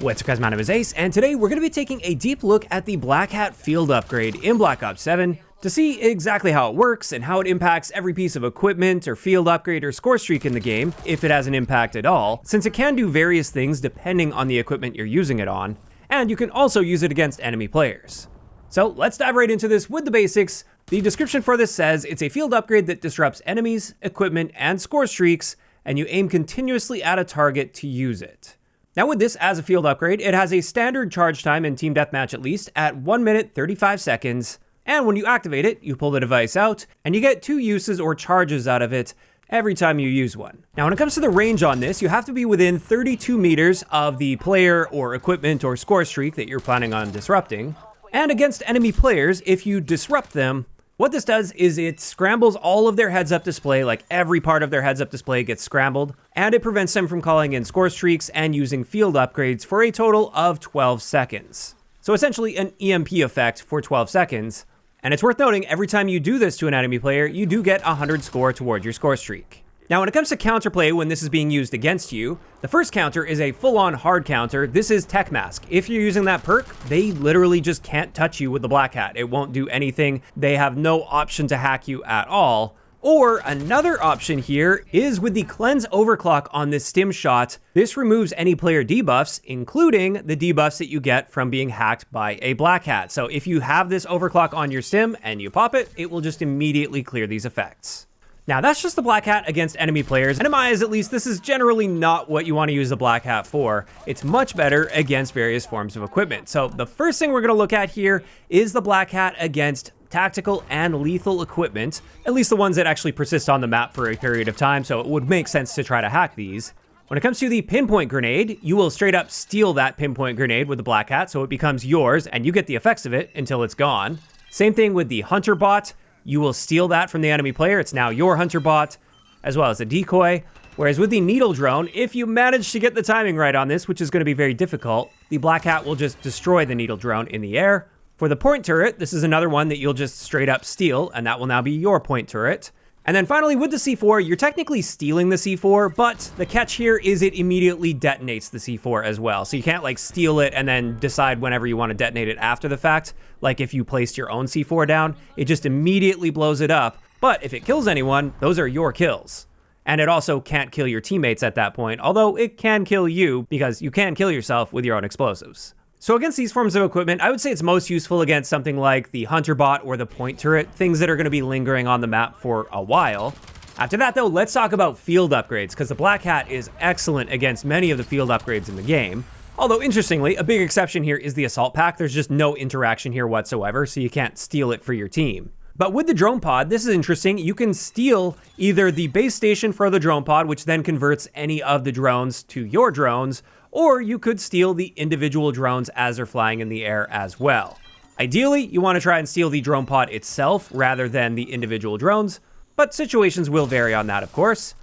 What's up guys, my name is Ace, and today we're going to be taking a deep look at the Black Hat field upgrade in Black Ops 7 to see exactly how it works and how it impacts every piece of equipment or field upgrade or score streak in the game, if it has an impact at all, since it can do various things depending on the equipment you're using it on, and you can also use it against enemy players. So let's dive right into this with the basics. The description for this says it's a field upgrade that disrupts enemies, equipment, and score streaks, and you aim continuously at a target to use it. Now with this as a field upgrade, it has a standard charge time in Team Deathmatch at least at 1 minute 35 seconds, and when you activate it, you pull the device out, and you get 2 uses or charges out of it every time you use one. Now when it comes to the range on this, you have to be within 32 meters of the player or equipment or score streak that you're planning on disrupting, and against enemy players, if you disrupt them, what this does is it scrambles all of their heads-up display, like every part of their heads-up display gets scrambled, and it prevents them from calling in score streaks and using field upgrades for a total of 12 seconds. So essentially an EMP effect for 12 seconds, and it's worth noting every time you do this to an enemy player, you do get 100 score toward your score streak. Now when it comes to counterplay when this is being used against you, the first counter is a full-on hard counter. This is Tech Mask. If you're using that perk, they literally just can't touch you with the Black Hat. It won't do anything. They have no option to hack you at all. Or another option here is with the Cleanse Overclock on this stim shot. This removes any player debuffs, including the debuffs that you get from being hacked by a Black Hat. So if you have this overclock on your stim and you pop it, it will just immediately clear these effects. Now that's just the Black Hat against enemy players, and in my eyes at least, this is generally not what you want to use the Black Hat for. It's much better against various forms of equipment. So the first thing we're going to look at here is the Black Hat against tactical and lethal equipment, at least the ones that actually persist on the map for a period of time, so it would make sense to try to hack these. When it comes to the pinpoint grenade, you will straight up steal that pinpoint grenade with the Black Hat, so it becomes yours and you get the effects of it until it's gone. Same thing with the Hunter Bot. You will steal that from the enemy player. It's now your Hunter Bot, as well as a decoy. Whereas with the Needle Drone, if you manage to get the timing right on this, which is going to be very difficult, the Black Hat will just destroy the Needle Drone in the air. For the point turret, this is another one that you'll just straight up steal, and that will now be your point turret. And then finally, with the C4, you're technically stealing the C4, but the catch here is it immediately detonates the C4 as well. So you can't like steal it and then decide whenever you want to detonate it after the fact. Like if you placed your own C4 down, it just immediately blows it up. But if it kills anyone, those are your kills. And it also can't kill your teammates at that point, although it can kill you because you can kill yourself with your own explosives. So against these forms of equipment, I would say it's most useful against something like the Hunter Bot or the point turret, things that are going to be lingering on the map for a while. After that though, let's talk about field upgrades, because the Black Hat is excellent against many of the field upgrades in the game. Although interestingly, a big exception here is the Assault Pack. There's just no interaction here whatsoever, so you can't steal it for your team. But with the drone pod, this is interesting. You can steal either the base station for the drone pod, which then converts any of the drones to your drones, or you could steal the individual drones as they're flying in the air as well. Ideally, you want to try and steal the drone pod itself rather than the individual drones, but situations will vary on that, of course.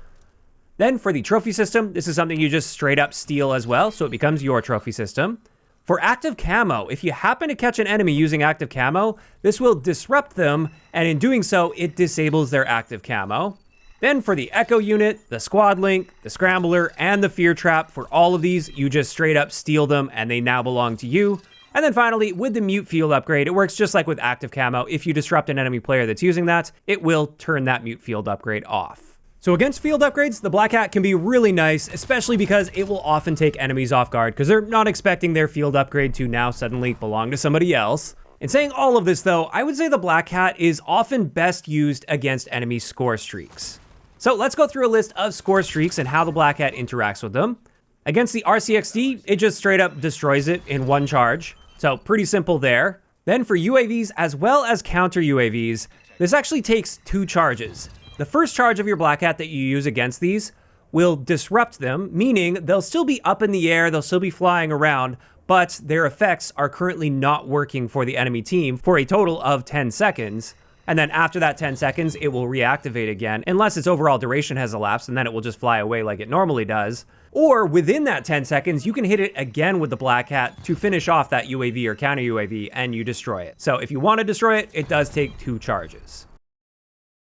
Then for the trophy system, this is something you just straight up steal as well, so it becomes your trophy system. For active camo, if you happen to catch an enemy using active camo, this will disrupt them, and in doing so, it disables their active camo. Then for the Echo unit, the Squad Link, the Scrambler, and the Fear Trap, for all of these, you just straight up steal them and they now belong to you. And then finally, with the Mute Field upgrade, it works just like with active camo. If you disrupt an enemy player that's using that, it will turn that Mute Field upgrade off. So against field upgrades, the Black Hat can be really nice, especially because it will often take enemies off guard because they're not expecting their field upgrade to now suddenly belong to somebody else. In saying all of this though, I would say the Black Hat is often best used against enemy score streaks. So let's go through a list of score streaks and how the Black Hat interacts with them. Against the RCXD, it just straight up destroys it in one charge. So pretty simple there. Then for UAVs as well as counter UAVs, this actually takes 2 charges. The first charge of your Black Hat that you use against these will disrupt them, meaning they'll still be up in the air, they'll still be flying around, but their effects are currently not working for the enemy team for a total of 10 seconds. And then after that 10 seconds, it will reactivate again, unless its overall duration has elapsed, and then it will just fly away like it normally does. Or within that 10 seconds, you can hit it again with the Black Hat to finish off that UAV or counter UAV, and you destroy it. So if you want to destroy it, it does take 2 charges.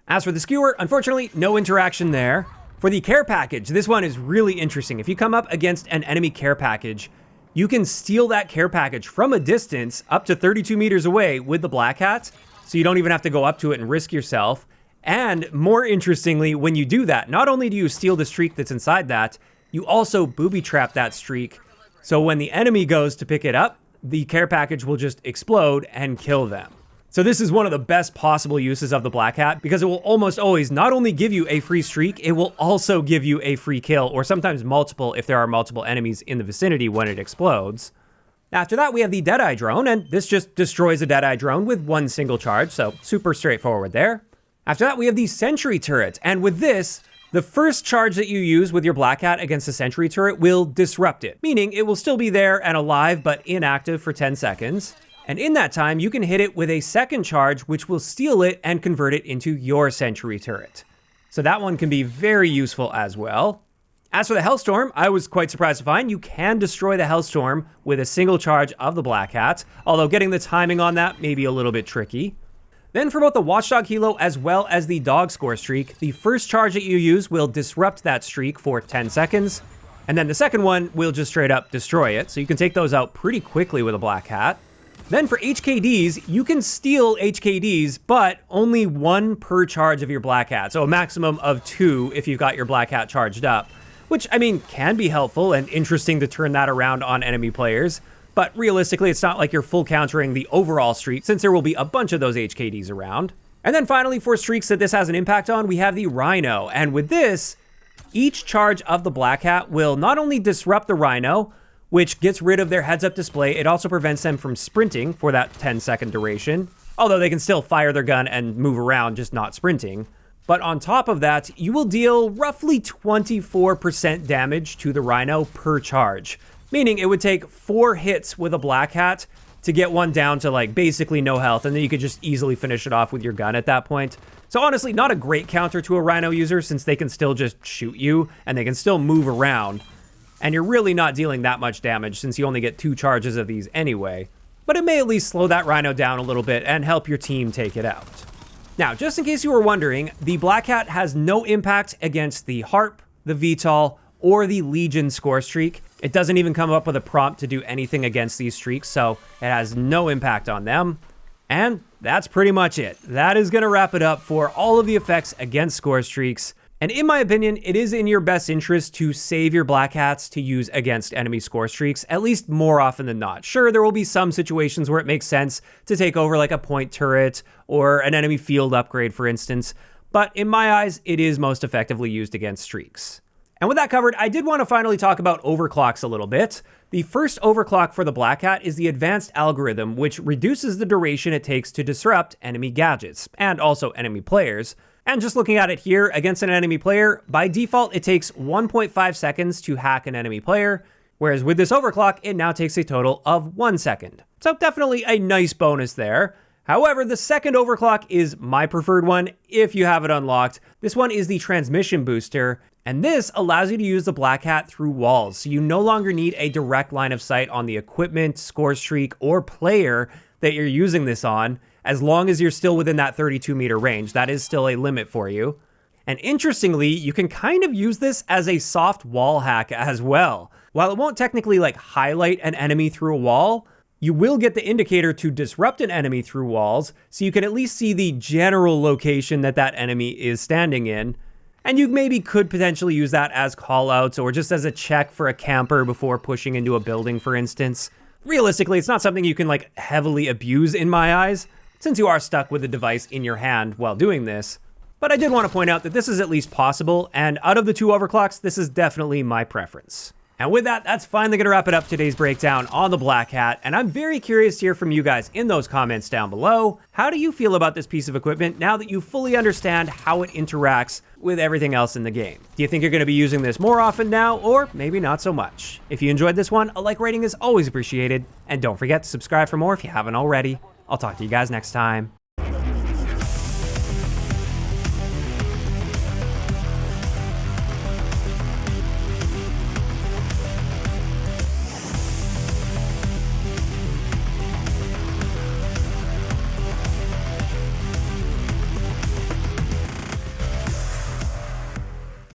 As for the Skewer, unfortunately, no interaction there. For the care package, this one is really interesting. If you come up against an enemy care package, you can steal that care package from a distance up to 32 meters away with the Black Hat, so you don't even have to go up to it and risk yourself. And more interestingly, when you do that, not only do you steal the streak that's inside that, you also booby trap that streak. So when the enemy goes to pick it up, the care package will just explode and kill them. So this is one of the best possible uses of the Black Hat, because it will almost always not only give you a free streak, it will also give you a free kill, or sometimes multiple if there are multiple enemies in the vicinity when it explodes. After that, we have the Deadeye drone, and this just destroys a Deadeye drone with one single charge, so super straightforward there. After that, we have the Sentry turret, and with this, the first charge that you use with your Black Hat against the Sentry turret will disrupt it, meaning it will still be there and alive but inactive for 10 seconds. And in that time, you can hit it with a second charge, which will steal it and convert it into your Sentry turret. So that one can be very useful as well. As for the Hellstorm, I was quite surprised to find you can destroy the Hellstorm with a single charge of the Black Hat, although getting the timing on that may be a little bit tricky. Then for both the Watchdog Helo as well as the Dog Score Streak, the first charge that you use will disrupt that streak for 10 seconds, and then the second one will just straight up destroy it, so you can take those out pretty quickly with a Black Hat. Then for HKDs, you can steal HKDs, but only one per charge of your Black Hat, so a maximum of 2 if you've got your Black Hat charged up, which, I mean, can be helpful and interesting to turn that around on enemy players, but realistically, it's not like you're full countering the overall streak, since there will be a bunch of those HKDs around. And then finally, for streaks that this has an impact on, we have the Rhino, and with this, each charge of the Black Hat will not only disrupt the Rhino, which gets rid of their heads-up display, it also prevents them from sprinting for that 10-second duration, although they can still fire their gun and move around, just not sprinting. But on top of that, you will deal roughly 24% damage to the Rhino per charge, meaning it would take 4 hits with a Black Hat to get one down to like basically no health, and then you could just easily finish it off with your gun at that point. So honestly, not a great counter to a Rhino user, since they can still just shoot you and they can still move around. And you're really not dealing that much damage since you only get 2 charges of these anyway. But it may at least slow that Rhino down a little bit and help your team take it out. Now, just in case you were wondering, the Black Hat has no impact against the Harp, the VTOL, or the Legion score streak. It doesn't even come up with a prompt to do anything against these streaks, so it has no impact on them. And that's pretty much it. That is going to wrap it up for all of the effects against score streaks. And in my opinion, it is in your best interest to save your Black Hats to use against enemy score streaks, at least more often than not. Sure, there will be some situations where it makes sense to take over like a point turret or an enemy field upgrade, for instance, but in my eyes, it is most effectively used against streaks. And with that covered, I did want to finally talk about overclocks a little bit. The first overclock for the Black Hat is the advanced algorithm, which reduces the duration it takes to disrupt enemy gadgets, and also enemy players. And just looking at it here, against an enemy player, by default, it takes 1.5 seconds to hack an enemy player, whereas with this overclock, it now takes a total of 1 second. So definitely a nice bonus there. However, the second overclock is my preferred one if you have it unlocked. This one is the transmission booster, and this allows you to use the Black Hat through walls, so you no longer need a direct line of sight on the equipment, score streak, or player that you're using this on, as long as you're still within that 32-meter range. That is still a limit for you. And interestingly, you can kind of use this as a soft wall hack as well. While it won't technically like highlight an enemy through a wall, you will get the indicator to disrupt an enemy through walls, so you can at least see the general location that that enemy is standing in. And you maybe could potentially use that as callouts or just as a check for a camper before pushing into a building, for instance. Realistically, it's not something you can like heavily abuse in my eyes, since you are stuck with the device in your hand while doing this. But I did want to point out that this is at least possible, and out of the 2 overclocks, this is definitely my preference. And with that, that's finally going to wrap it up today's breakdown on the Black Hat, and I'm very curious to hear from you guys in those comments down below. How do you feel about this piece of equipment now that you fully understand how it interacts with everything else in the game? Do you think you're going to be using this more often now, or maybe not so much? If you enjoyed this one, a like rating is always appreciated, and don't forget to subscribe for more if you haven't already. I'll talk to you guys next time.